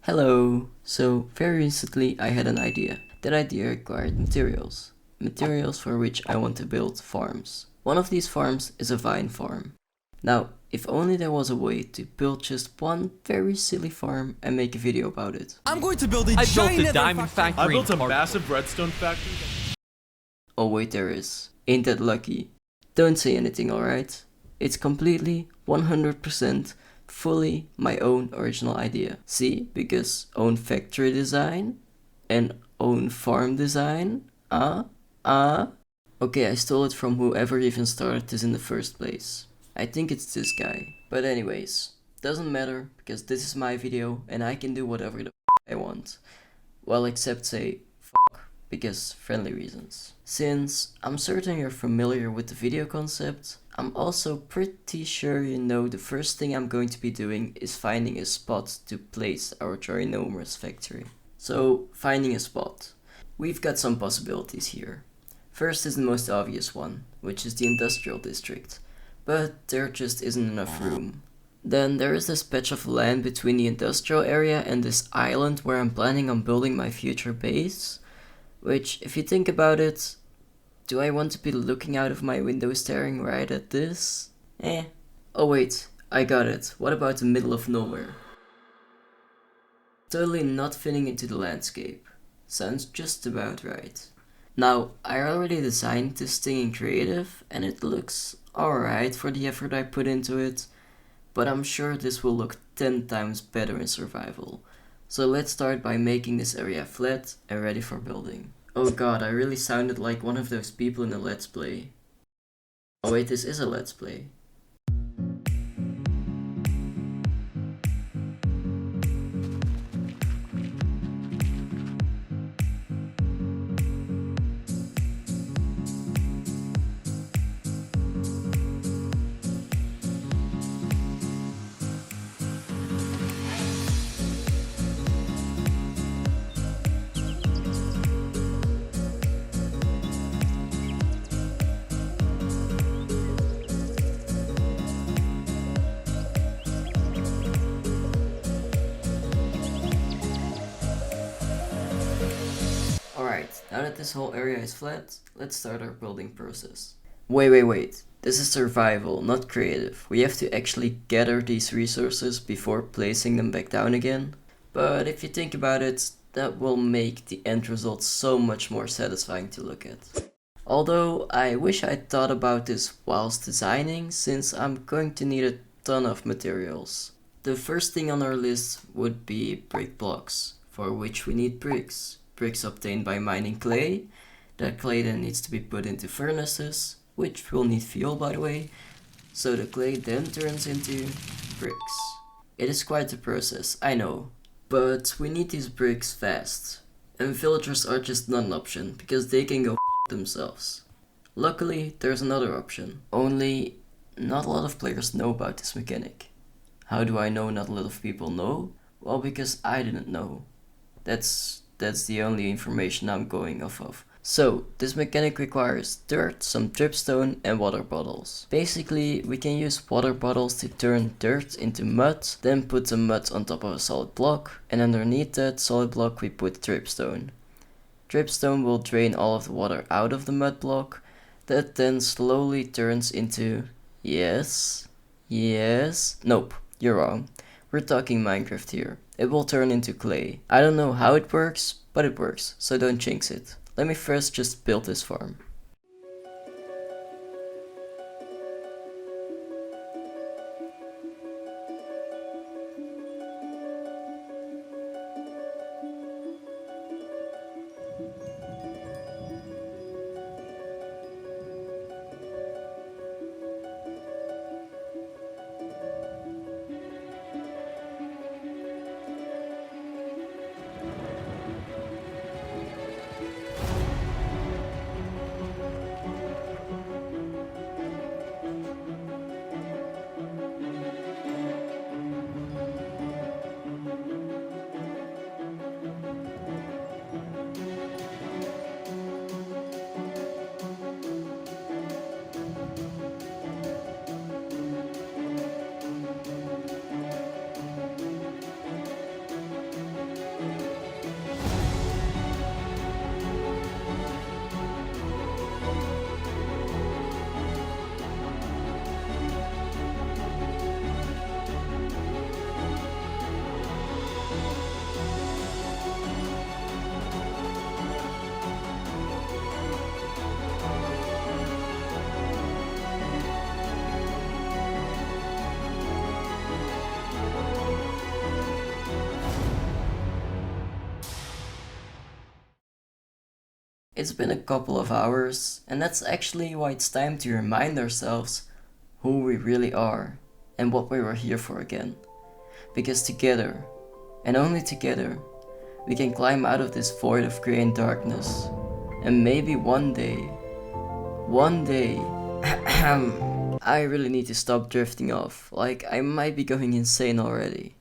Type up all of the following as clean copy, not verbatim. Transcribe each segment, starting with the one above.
Hello! So, very recently I had an idea. That idea required materials. Materials for which I want to build farms. One of these farms is a vine farm. Now, if only there was a way to build just one very silly farm and make a video about it. I'm going to build a I giant built a diamond factory. I built a Karud. massive redstone factory. Oh wait, there is. Ain't that lucky? Don't say anything, alright? It's completely, 100%, fully my own original idea. See, because own factory design and own farm design. Okay, I stole it from whoever even started this in the first place. I think it's this guy. But anyways, doesn't matter because this is my video and I can do whatever the I want. Well, except say because friendly reasons. Since I'm certain you're familiar with the video concept, I'm also pretty sure you know the first thing I'm going to be doing is finding a spot to place our ginormous factory. So, finding a spot. We've got some possibilities here. First is the most obvious one, which is the industrial district, but there just isn't enough room. Then there is this patch of land between the industrial area and this island where I'm planning on building my future base. Which, if you think about it, do I want to be looking out of my window staring right at this? Oh wait, I got it. What about the middle of nowhere? Totally not fitting into the landscape. Sounds just about right. Now, I already designed this thing in creative and it looks alright for the effort I put into it, but I'm sure this will look 10 times better in survival. So let's start by making this area flat and ready for building. Oh god, I really sounded like one of those people in a let's play. Oh wait, this is a let's play. Alright, now that this whole area is flat, let's start our building process. Wait. This is survival, not creative. We have to actually gather these resources before placing them back down again. But if you think about it, that will make the end result so much more satisfying to look at. Although I wish I'd thought about this whilst designing, since I'm going to need a ton of materials. The first thing on our list would be brick blocks, for which we need bricks. Bricks obtained by mining clay. That clay then needs to be put into furnaces, which will need fuel by the way, so the clay then turns into bricks. It is quite a process, I know, but we need these bricks fast, and villagers are just not an option, because they can go themselves. Luckily, there's another option, only not a lot of players know about this mechanic. How do I know not a lot of people know? Well, because I didn't know. That's the only information I'm going off of. So, this mechanic requires dirt, some dripstone and water bottles. Basically, we can use water bottles to turn dirt into mud, then put the mud on top of a solid block, and underneath that solid block we put dripstone. Dripstone will drain all of the water out of the mud block, that then slowly turns into... Nope, you're wrong. We're talking Minecraft here. It will turn into clay. I don't know how it works, but it works, so don't jinx it. Let me first just build this farm. It's been a couple of hours, and that's actually why it's time to remind ourselves who we really are and what we were here for again. Because together, and only together, we can climb out of this void of grey and darkness. And maybe one day, I really need to stop drifting off, like I might be going insane already.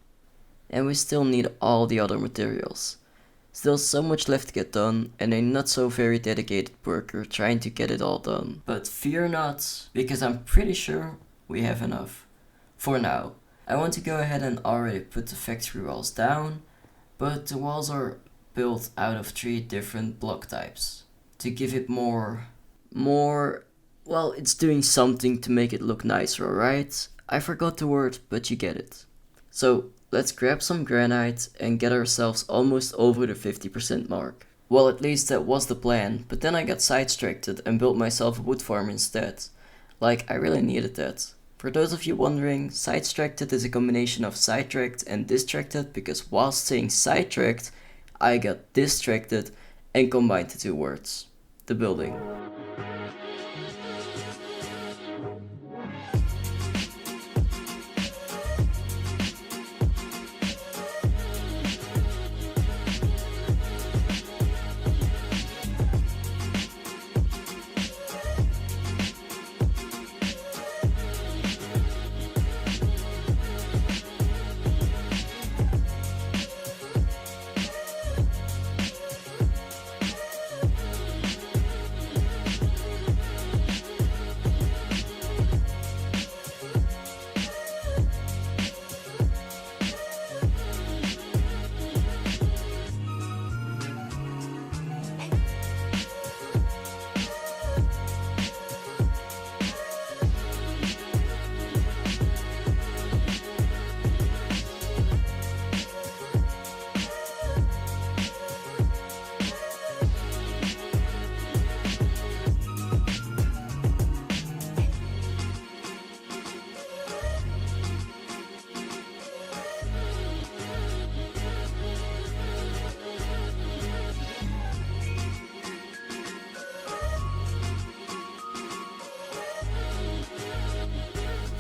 And we still need all the other materials. Still so much left to get done, and a not so very dedicated worker trying to get it all done. But fear not, because I'm pretty sure we have enough. For now, I want to go ahead and already put the factory walls down, but the walls are built out of 3 different block types. To give it more, well, it's doing something to make it look nicer, alright? I forgot the word, but you get it. So, let's grab some granite and get ourselves almost over the 50% mark. Well, at least that was the plan, but then I got sidetracked and built myself a wood farm instead. Like, I really needed that. For those of you wondering, sidetracked is a combination of sidetracked and distracted, because whilst saying sidetracked, I got distracted and combined the 2 words. The building.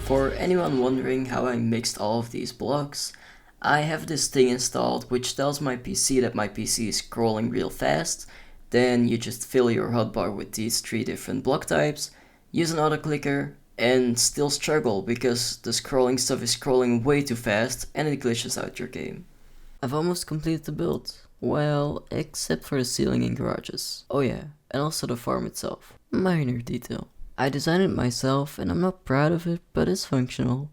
For anyone wondering how I mixed all of these blocks, I have this thing installed which tells my PC that my PC is scrolling real fast. Then you just fill your hotbar with these 3 different block types, use an auto clicker, and still struggle because the scrolling stuff is scrolling way too fast and it glitches out your game. I've almost completed the build. Well, except for the ceiling and garages. Oh yeah, and also the farm itself. Minor detail. I designed it myself and I'm not proud of it, but it's functional.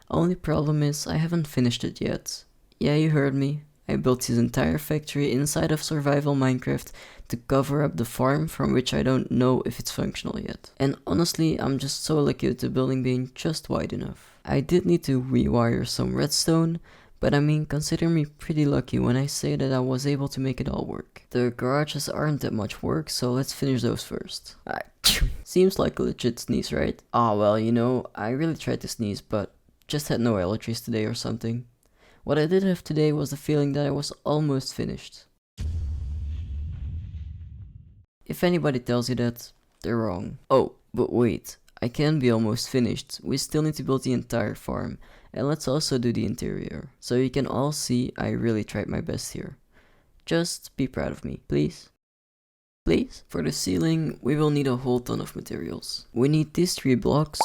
Only problem is I haven't finished it yet. Yeah, you heard me. I built this entire factory inside of survival Minecraft to cover up the farm from which I don't know if it's functional yet. And honestly, I'm just so lucky with the building being just wide enough. I did need to rewire some redstone, but I mean, consider me pretty lucky when I say that I was able to make it all work. The garages aren't that much work, so let's finish those first. Seems like a legit sneeze, right? Ah, well, you know, I really tried to sneeze, but just had no allergies today or something. What I did have today was the feeling that I was almost finished. If anybody tells you that, they're wrong. Oh, but wait, I can be almost finished. We still need to build the entire farm. And let's also do the interior. So you can all see I really tried my best here. Just be proud of me, please. Please? For the ceiling, we will need a whole ton of materials. We need these 3 blocks,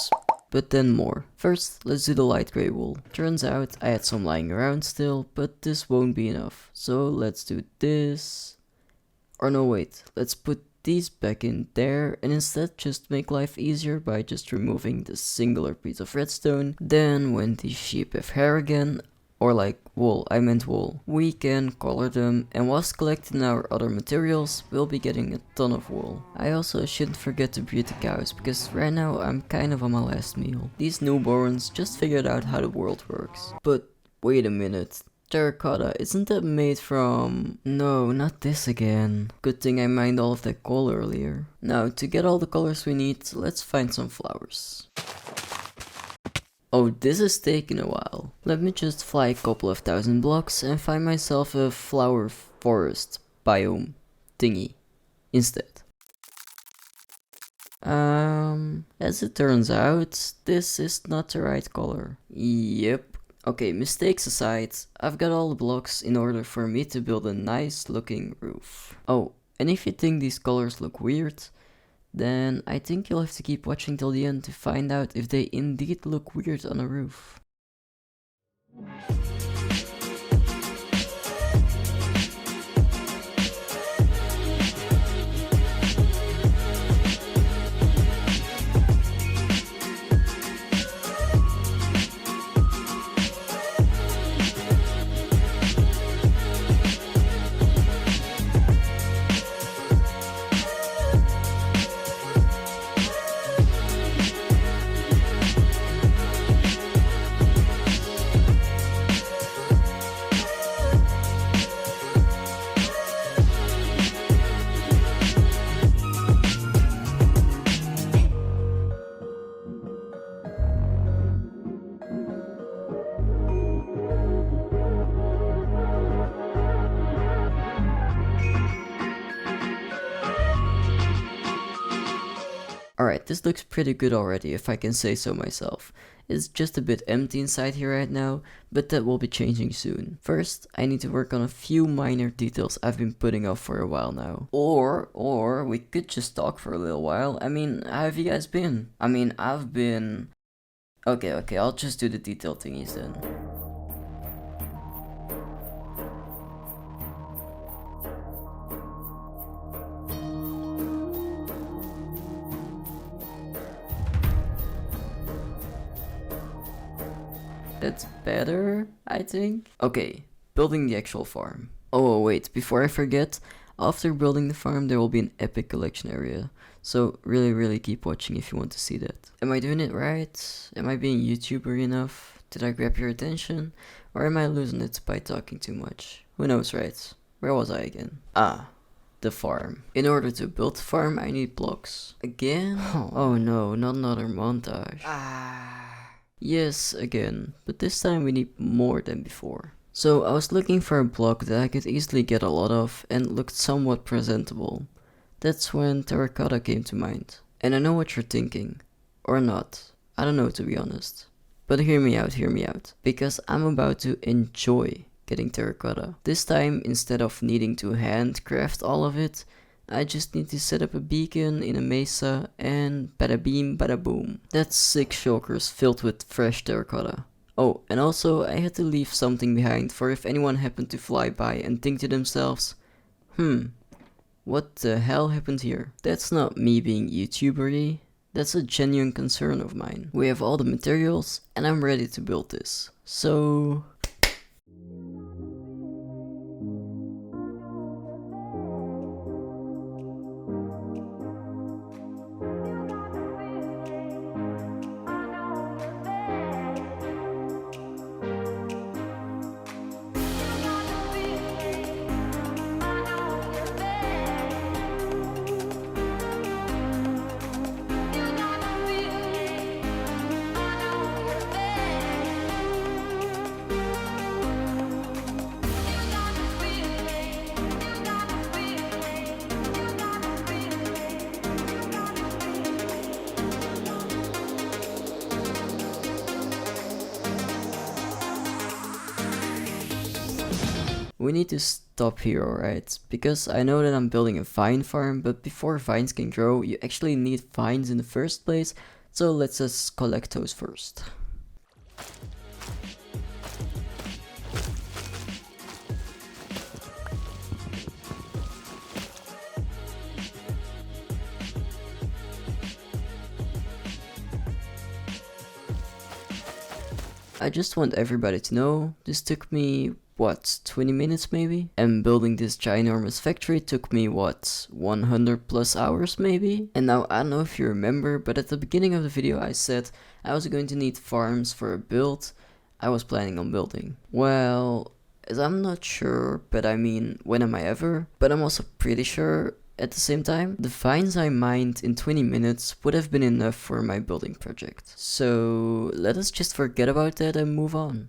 but then more. First, let's do the light grey wool. Turns out I had some lying around still, but this won't be enough. So let's do this. Or no, wait, let's put these back in there and instead just make life easier by just removing the singular piece of redstone. Then when these sheep have hair again, or like wool, I meant wool, we can color them, and whilst collecting our other materials, we'll be getting a ton of wool. I also shouldn't forget to breed the cows, because right now I'm kind of on my last meal. These newborns just figured out how the world works. But wait a minute. Terracotta, isn't that made from... No, not this again. Good thing I mined all of that coal earlier. Now, to get all the colors we need, let's find some flowers. Oh, this is taking a while. Let me just fly a couple of 1,000 blocks and find myself a flower forest biome thingy instead. As it turns out, this is not the right color. Yep. Okay, mistakes aside, I've got all the blocks in order for me to build a nice looking roof. Oh, and if you think these colors look weird, then I think you'll have to keep watching till the end to find out if they indeed look weird on a roof. Alright, this looks pretty good already, if I can say so myself. It's just a bit empty inside here right now, but that will be changing soon. First, I need to work on a few minor details I've been putting off for a while now. Or we could just talk for a little while. I mean, how have you guys been? I mean, I've been... Okay, I'll just do the detail thingies then. That's better, I think. Okay, building the actual farm. Oh wait, before I forget, after building the farm there will be an epic collection area. So really keep watching if you want to see that. Am I doing it right? Am I being YouTuber enough? Did I grab your attention? Or am I losing it by talking too much? Who knows, right? Where was I again? Ah, the farm. In order to build the farm I need blocks. Again? Oh no, not another montage. Yes, again, but this time we need more than before. So I was looking for a block that I could easily get a lot of and looked somewhat presentable. That's when terracotta came to mind. And I know what you're thinking. Or not. I don't know, to be honest. But hear me out. Because I'm about to enjoy getting terracotta. This time, instead of needing to handcraft all of it, I just need to set up a beacon in a mesa and bada beam bada boom. That's 6 shulkers filled with fresh terracotta. Oh, and also I had to leave something behind for if anyone happened to fly by and think to themselves, what the hell happened here? That's not me being YouTuber-y, that's a genuine concern of mine. We have all the materials and I'm ready to build this. So... We need to stop here, alright? Because I know that I'm building a vine farm, but before vines can grow, you actually need vines in the first place, so let's just collect those first. I just want everybody to know, this took me, what, 20 minutes maybe? And building this ginormous factory took me, what, 100 plus hours maybe? And now I don't know if you remember, but at the beginning of the video I said I was going to need farms for a build I was planning on building. Well, as I'm not sure, but I mean, when am I ever? But I'm also pretty sure at the same time, the vines I mined in 20 minutes would have been enough for my building project. So let us just forget about that and move on.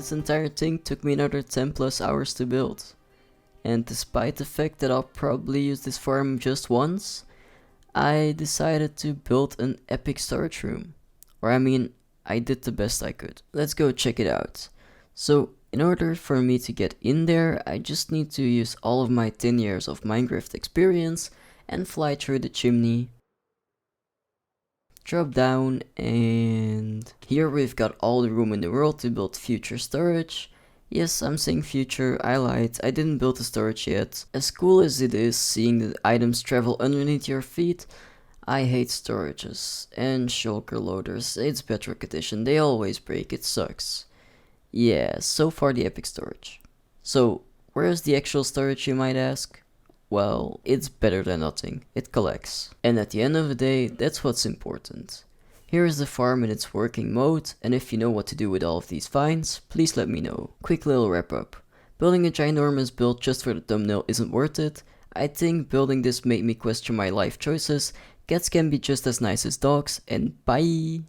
this entire thing took me another 10 plus hours to build. And despite the fact that I'll probably use this farm just once, I decided to build an epic storage room. Or I mean, I did the best I could. Let's go check it out. So, in order for me to get in there, I just need to use all of my 10 years of Minecraft experience and fly through the chimney. Drop down, and here we've got all the room in the world to build future storage. Yes, I'm saying future, I lied, I didn't build the storage yet. As cool as it is seeing the items travel underneath your feet, I hate storages and shulker loaders. It's bedrock edition, they always break, it sucks. Yeah, so far the epic storage. So, where is the actual storage, you might ask? Well, it's better than nothing, it collects. And at the end of the day, that's what's important. Here is the farm in its working mode, and if you know what to do with all of these finds, please let me know. Quick little wrap up. Building a ginormous build just for the thumbnail isn't worth it. I think building this made me question my life choices. Cats can be just as nice as dogs, and bye!